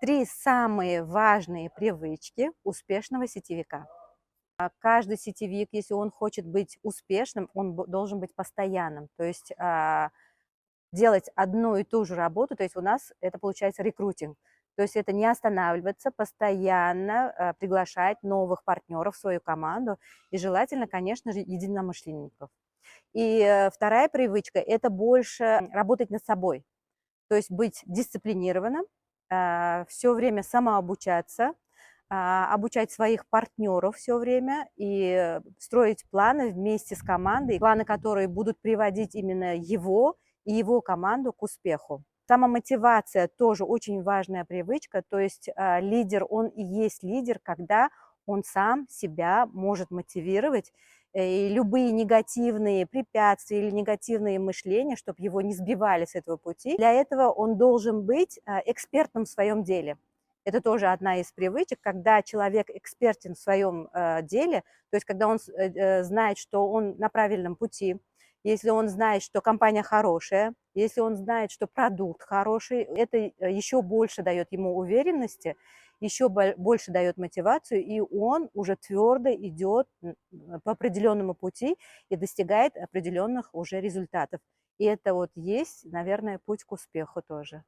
3 самые важные привычки успешного сетевика. Каждый сетевик, если он хочет быть успешным, он должен быть постоянным. То есть делать одну и ту же работу, то есть у нас это получается рекрутинг. То есть это не останавливаться, постоянно приглашать новых партнеров в свою команду и желательно, конечно же, единомышленников. И вторая привычка – это больше работать над собой, то есть быть дисциплинированным, все время самообучаться, обучать своих партнеров все время и строить планы вместе с командой, планы, которые будут приводить именно его и его команду к успеху. Самомотивация тоже очень важная привычка, то есть лидер, он и есть лидер, когда он сам себя может мотивировать, и любые негативные препятствия или негативные мышления, чтобы его не сбивали с этого пути. Для этого он должен быть экспертом в своем деле. Это тоже одна из привычек, когда человек экспертен в своем деле, то есть когда он знает, что он на правильном пути, если он знает, что компания хорошая, если он знает, что продукт хороший, это еще больше дает ему уверенности, еще больше дает мотивацию, и он уже твердо идет по определенному пути и достигает определенных уже результатов. И это вот есть, наверное, путь к успеху тоже.